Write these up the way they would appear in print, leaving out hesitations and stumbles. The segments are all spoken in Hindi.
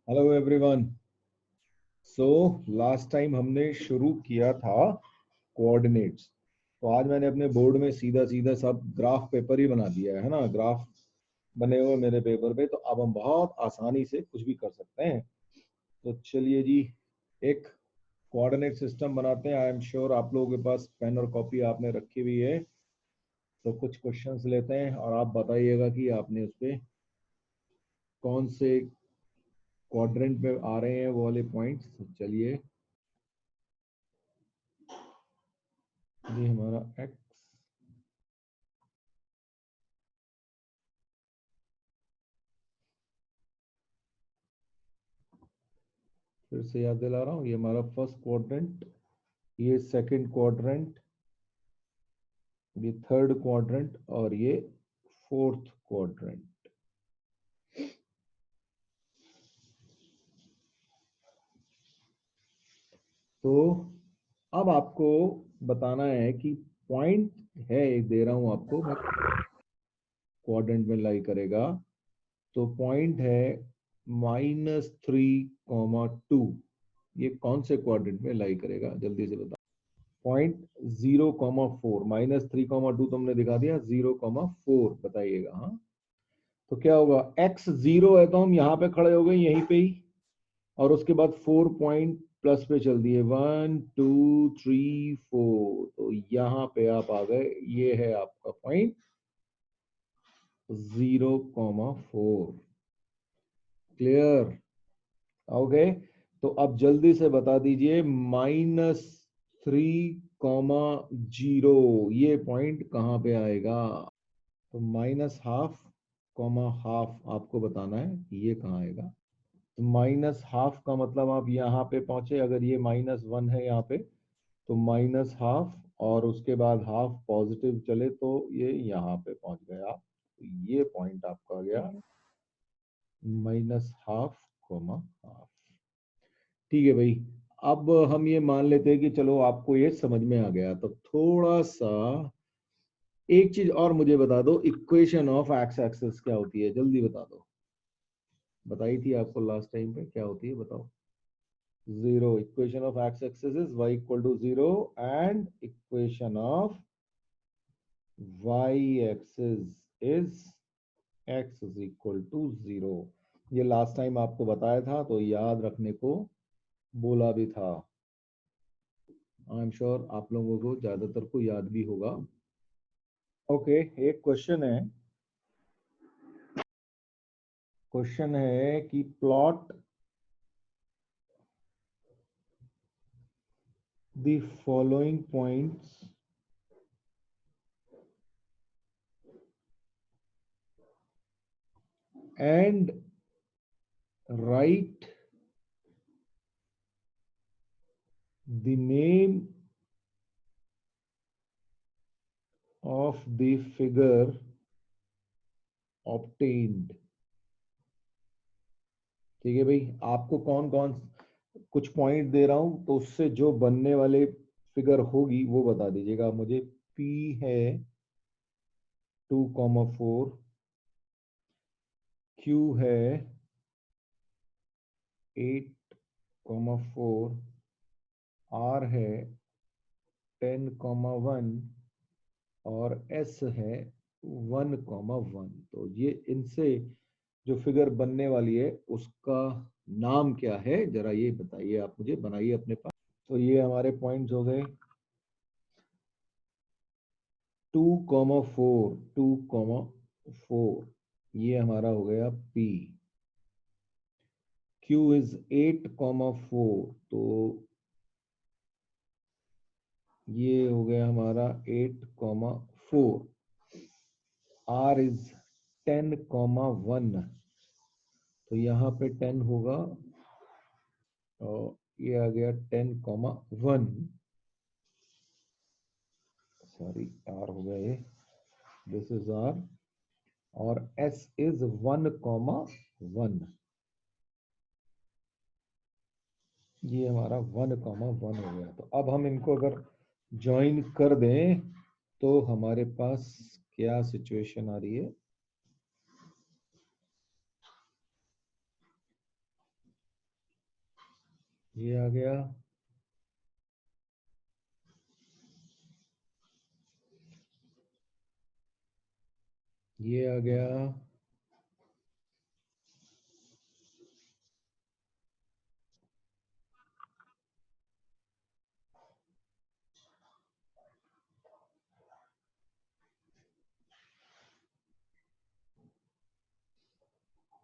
Hello everyone. So last time हमने शुरू किया था कोऑर्डिनेट्स। तो आज मैंने अपने बोर्ड में सीधा सीधा सब ग्राफ पेपर ही बना दिया है ना, ग्राफ बने हुए मेरे पेपर पे। तो अब हम बहुत आसानी से कुछ भी कर सकते हैं। तो चलिए जी, एक कोऑर्डिनेट सिस्टम बनाते हैं। आई एम श्योर आप लोगों के पास पेन और कॉपी आपने रखी हुई है। तो कुछ क्वेश्चंस लेते हैं और आप बताइएगा कि आपने उस पे कौन से क्वाड्रेंट में आ रहे हैं वो वाले पॉइंट्स। चलिए, ये हमारा x, फिर से याद दिला रहा हूँ, ये हमारा फर्स्ट क्वाड्रेंट, ये सेकंड क्वाड्रेंट, ये थर्ड क्वाड्रेंट और ये फोर्थ क्वाड्रेंट। तो अब आपको बताना है कि पॉइंट है, एक दे रहा हूं आपको मैं, क्वाड्रेंट में लाई करेगा। तो पॉइंट है -3,2। ये कौन से क्वाड्रेंट में लाई करेगा, जल्दी से बताओ। पॉइंट 0,4, -3,2 तुमने दिखा दिया, 0,4 बताइएगा। हाँ, तो क्या होगा, x 0 है तो हम यहाँ पे खड़े हो गए यहीं पे ही, और उसके बाद 4 पॉइंट प्लस पे चल दिए, 1 2 3 4। तो यहाँ पे आप आ गए, ये है आपका पॉइंट 0,4। क्लियर? ओके। तो अब जल्दी से बता दीजिए, -3,0 ये पॉइंट कहाँ पे आएगा। तो -½ आपको बताना है कि ये कहाँ आएगा। तो -½ का मतलब आप यहाँ पे पहुंचे, अगर ये -1 है यहाँ पे, तो -½ और उसके बाद हाफ पॉजिटिव चले तो ये यहाँ पे पहुंच गए आप। तो ये पॉइंट आपका आ गया -½ ठीक है भाई। अब हम ये मान लेते हैं कि चलो आपको ये समझ में आ गया। तो थोड़ा सा एक चीज और मुझे बता दो, इक्वेशन ऑफ एक्स एक्सिस क्या होती है, जल्दी बता दो। बताई थी आपको लास्ट टाइम पे, क्या होती है बताओ। 0, equation of x axis is y equal to 0 and equation of y axis is x is equal to 0। ये लास्ट टाइम आपको बताया था, तो याद रखने को बोला भी था। आई एम श्योर आप लोगों को ज्यादातर को याद भी होगा। ओके, एक क्वेश्चन है कि plot the following points and write the name of the figure obtained। ठीक है भाई, आपको कौन कौन कुछ पॉइंट दे रहा हूं, तो उससे जो बनने वाले फिगर होगी वो बता दीजिएगा मुझे। P है 2,4, Q है 8,4, R है 10,1 और S है 1,1। तो ये इनसे जो फिगर बनने वाली है उसका नाम क्या है, जरा ये बताइए आप मुझे, बनाइए अपने पास। तो ये हमारे पॉइंट्स हो गए 2,4, 2,4, ये हमारा हो गया P। Q इज 8,4, तो ये हो गया हमारा 8,4। R इज 10,1, तो यहाँ पे 10 होगा और ये आ गया 10,1। सॉरी, R हो गया ये, दिस इज R। और S इज 1,1, ये हमारा 1,1 हो गया। तो अब हम इनको अगर ज्वाइन कर दें तो हमारे पास क्या सिचुएशन आ रही है। ये आ गया, ये आ गया,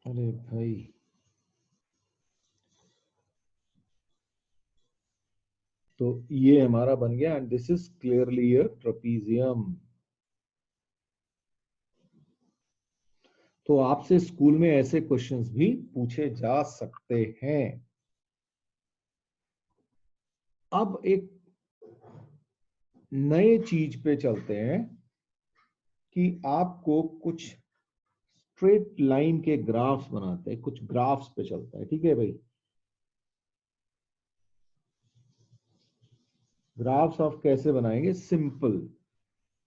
अरे भाई तो ये हमारा बन गया and this is clearly a trapezium. तो आपसे स्कूल में ऐसे क्वेश्चंस भी पूछे जा सकते हैं। अब एक नए चीज पे चलते हैं कि आपको कुछ स्ट्रेट लाइन के ग्राफ्स बनाते हैं, कुछ ग्राफ्स पे चलता है, ठीक है भाई। ग्राफ्स ऑफ कैसे बनाएंगे, सिंपल।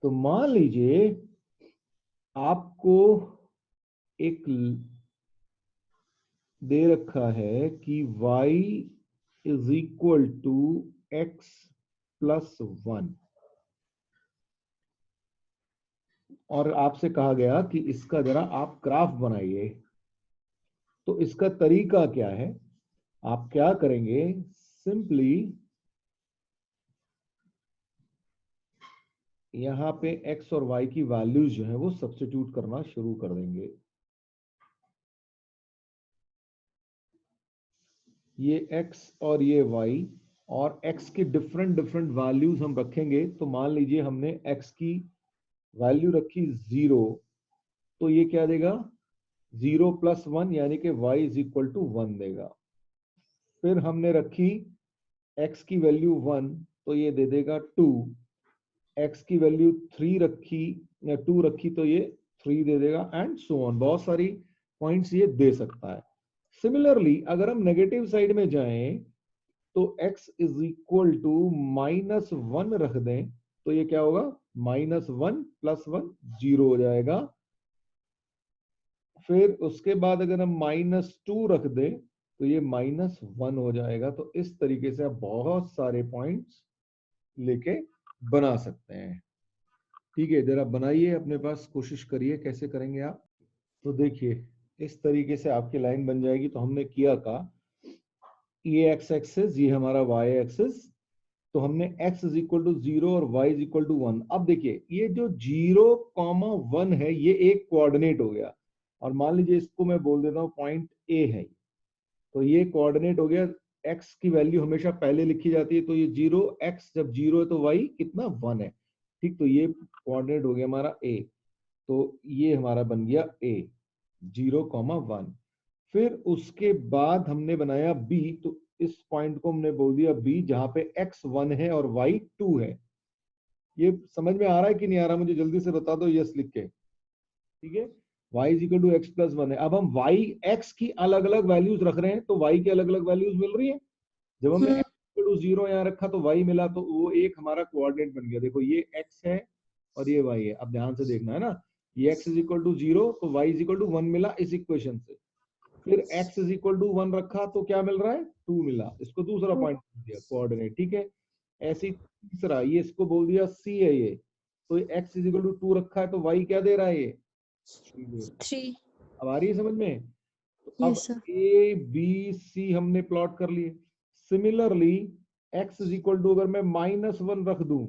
तो मान लीजिए आपको एक दे रखा है कि y is equal to x plus 1 और आपसे कहा गया कि इसका जरा आप ग्राफ बनाइए। तो इसका तरीका क्या है, आप क्या करेंगे, सिंपली यहां पे x और y की वैल्यूज जो है वो सब्स्टिट्यूट करना शुरू कर देंगे। ये x और ये y और x की डिफरेंट डिफरेंट वैल्यूज हम रखेंगे। तो मान लीजिए हमने x की वैल्यू रखी 0, तो ये क्या देगा, 0 प्लस 1 यानी कि y इज इक्वल टू 1 देगा। फिर हमने रखी x की वैल्यू 1, तो ये दे देगा 2। x की वैल्यू 3 रखी या 2 रखी तो ये 3 दे देगा एंड सो ऑन। बहुत सारी पॉइंट्स ये दे सकता है। सिमिलरली अगर हम नेगेटिव साइड में जाएं तो x इज इक्वल टू -1 रख दें तो ये क्या होगा, -1 प्लस 1 0 हो जाएगा। फिर उसके बाद अगर हम -2 रख दें तो ये -1 हो जाएगा। तो इस तरीके से आप बहुत सारे पॉइंट्स लेके बना सकते हैं। ठीक है, जरा बनाइए, अपने पास कोशिश करिए, कैसे करेंगे आप। तो देखिए इस तरीके से आपकी लाइन बन जाएगी। तो हमने किया का, ये एक्स एक्सिस, ये हमारा वाई एक्सिस। तो हमने x इज इक्वल टू 0 और y इज इक्वल टू 1। अब देखिए ये जो 0, 1 है ये एक कोऑर्डिनेट हो गया और मान लीजिए इसको मैं बोल देता हूं पॉइंट A है। तो ये कोऑर्डिनेट हो गया। x की वैल्यू हमेशा पहले लिखी जाती है, तो ये 0, x जब 0 है तो y कितना 1 है। ठीक, तो ये कोऑर्डिनेट हो गया हमारा A। तो ये हमारा बन गया A, 0, 1। फिर उसके बाद हमने बनाया B। तो इस पॉइंट को हमने बोल दिया B, जहां पे x 1 है और y 2 है। ये समझ में आ रहा है कि नहीं आ रहा, मुझे जल्दी से बता दो यस लिख के। ठीक है, y is equal to x plus 1 है। अब हम y x की अलग अलग वैल्यूज रख रहे हैं तो y की अलग अलग वैल्यूज मिल रही है। जब हमने x इक्वल टू 0 यहाँ रखा तो y मिला, तो वो एक हमारा कोऑर्डिनेट बन गया। देखो ये x है और ये y है। अब ध्यान से देखना है ना, ये x इज इक्वल टू 0 तो y इज इक्वल टू 1 मिला इस इक्वेशन से। फिर x इज इक्वल टू 1 रखा तो क्या मिल रहा है, 2 मिला। इसको दूसरा पॉइंट दिया कोऑर्डिनेट। ठीक है, ऐसे ही तीसरा, ये इसको बोल दिया c है ये, तो x इज इक्वल टू 2 रखा है तो y क्या दे रहा है, ये 3 दे रहा है। 3। अब आ रही है समझ में। तो अब yes sir. A B C हमने प्लॉट कर लिए। Similarly x is equal to अगर मैं -1 रख दूं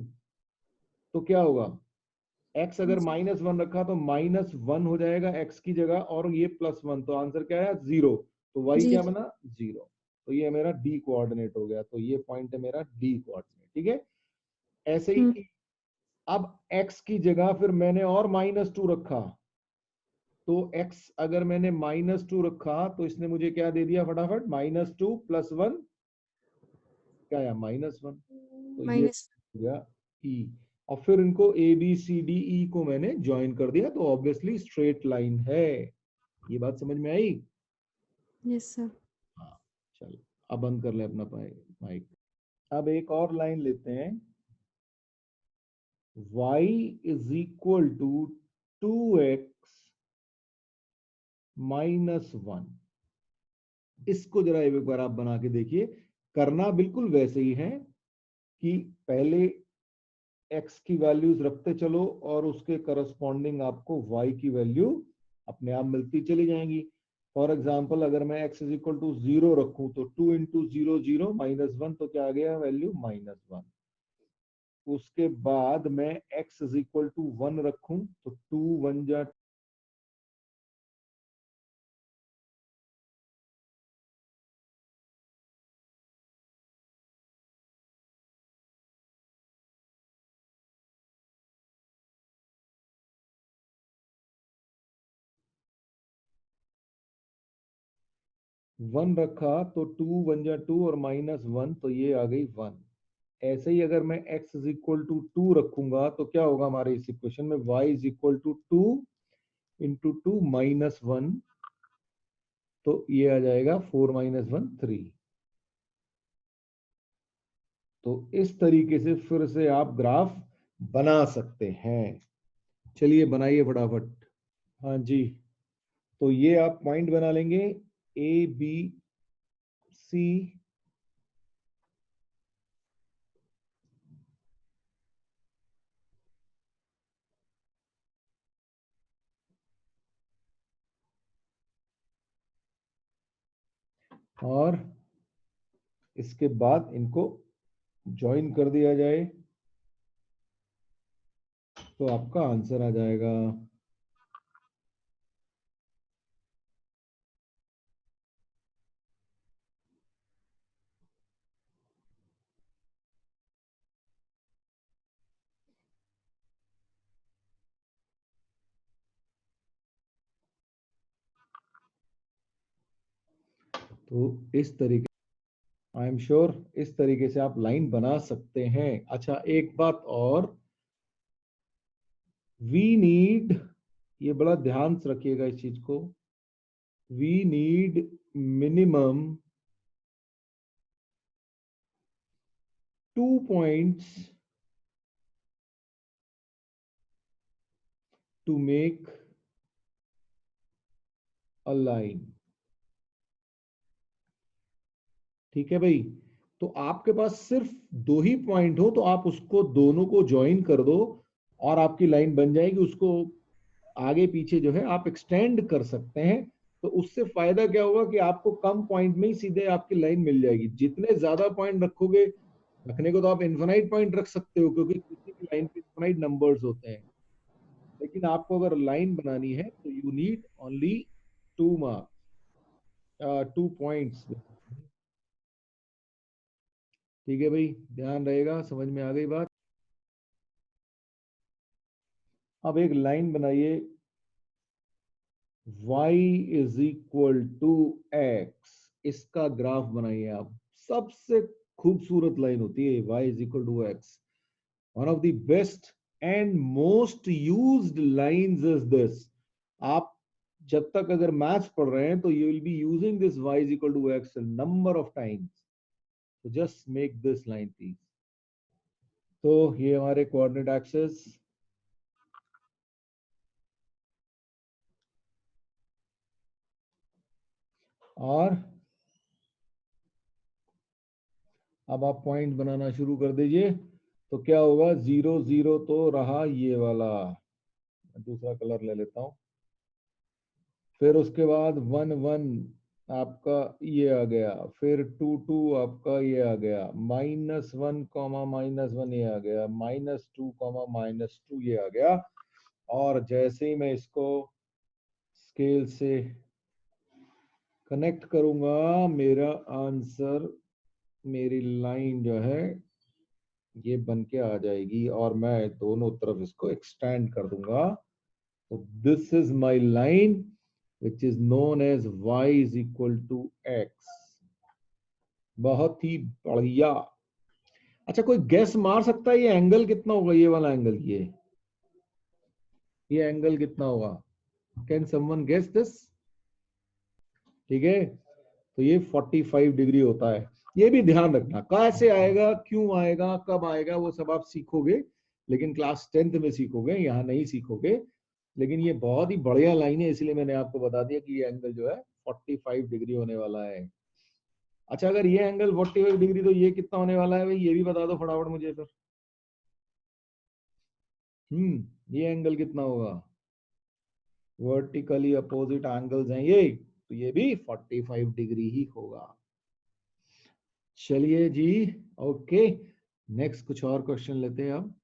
तो क्या होगा, x अगर -1 रखा तो -1 हो जाएगा x की जगह और ये +1, तो आंसर क्या है 0। तो y जी। क्या बना 0। तो ये मेरा d कोऑर्डिनेट हो गया। तो ये पॉइंट है मेरा d कोऑर्डिनेट। ठीक है, ऐसे ही की। अब x की जगह फिर मैंने और -2 रखा। तो x अगर मैंने -2 रखा तो इसने मुझे क्या दे दिया फटाफट, -2 प्लस 1 क्या है, -1। तो ये माइनस। हो गया e। और फिर इनको ए बी सी डी ई को मैंने ज्वाइन कर दिया तो ऑब्वियसली स्ट्रेट लाइन है। ये बात समझ में आई। Yes sir. हाँ, चल अब बंद कर ले अपना माइक। अब एक और लाइन लेते हैं, y is equal to 2x -1। इसको जरा एक बार आप बना के देखिए, करना बिल्कुल वैसे ही है कि पहले x की वैल्यूज रखते चलो और उसके करस्पॉन्डिंग आपको y की वैल्यू अपने आप मिलती चली जाएंगी। फॉर एग्जाम्पल अगर मैं x इज इक्वल टू 0 रखूं तो 2 इंटू 0 0 -1, तो क्या आ गया वैल्यू -1। उसके बाद मैं x इज इक्वल टू 1 रखूं तो 2 1 जा 1 रखा तो 2 1 जा 2 और -1, तो ये आ गई 1। ऐसे ही अगर मैं x इज इक्वल टू 2 रखूंगा तो क्या होगा हमारे इस इक्वेशन में, y is equal to 2 into 2 -1, तो ये आ जाएगा 4 -1 3। तो इस तरीके से फिर से आप ग्राफ बना सकते हैं। चलिए बनाइए फटाफट। हाँ जी, तो ये आप पॉइंट बना लेंगे ए बी सी, और इसके बाद इनको ज्वाइन कर दिया जाए तो आपका आंसर आ जाएगा। तो इस तरीके, आई एम श्योर इस तरीके से आप लाइन बना सकते हैं। अच्छा एक बात और, वी नीड, ये बड़ा ध्यान से रखिएगा इस चीज को, we need minimum 2 points to make a line। ठीक है भाई, तो आपके पास सिर्फ 2 ही पॉइंट हो तो आप उसको दोनों को ज्वाइन कर दो और आपकी लाइन बन जाएगी। उसको आगे पीछे जो है आप एक्सटेंड कर सकते हैं। तो उससे फायदा क्या होगा कि आपको कम पॉइंट में ही सीधे आपकी लाइन मिल जाएगी। जितने ज्यादा पॉइंट रखोगे, रखने को तो आप इन्फिनाइट पॉइंट रख सकते हो क्योंकि किसी भी लाइन पे इन्फिनाइट नंबर्स होते हैं, लेकिन आपको अगर लाइन बनानी है तो you need only 2 marks, 2 points. ठीक है भाई, ध्यान रहेगा, समझ में आ गई बात। अब एक लाइन बनाइए, y is equal to x, इसका ग्राफ बनाइए आप। सबसे खूबसूरत लाइन होती है y is equal to x। One of the best and most used lines is this. आप जब तक अगर मैथ्स पढ़ रहे हैं तो you will be using this y is equal to x number of times. तो just make this line please. तो ये हमारे कोऑर्डिनेट एक्सेस, और अब आप पॉइंट बनाना शुरू कर दीजिए। तो क्या होगा, 0 0 तो रहा ये वाला, दूसरा कलर ले लेता हूं। फिर उसके बाद 1 1 आपका ये आ गया, फिर 2 2 आपका ये आ गया, -1 -1 ये आ गया, -2 -2 ये आ गया। और जैसे ही मैं इसको स्केल से कनेक्ट करूंगा, मेरा आंसर, मेरी लाइन जो है ये बन के आ जाएगी और मैं दोनों तरफ इसको एक्सटेंड कर दूंगा। तो this is my line which is known as y is equal to x। बहुत ही बढ़िया। अच्छा कोई गैस मार सकता है ये एंगल कितना होगा, ये वाला एंगल, ये एंगल कितना होगा? Can someone guess this? ठीक है, तो ये 45 डिग्री होता है। ये भी ध्यान रखना, कैसे आएगा, क्यों आएगा, कब आएगा, वो सब आप सीखोगे, लेकिन क्लास 10th में सीखोगे, यहाँ नहीं सीखोगे। लेकिन ये बहुत ही बढ़िया लाइन है, इसलिए मैंने आपको बता दिया कि ये एंगल जो है 45 डिग्री होने वाला है। अच्छा अगर ये एंगल 45 डिग्री तो ये कितना होने वाला है भाई, ये भी बता दो फटाफट मुझे फिर। ये एंगल कितना होगा? वर्टिकली अपोजिट एंगल्स हैं ये, तो ये भी 45 डिग्री ही होगा। चलिए जी, ओके, नेक्स्ट कुछ और क्वेश्चन लेते हैं अब।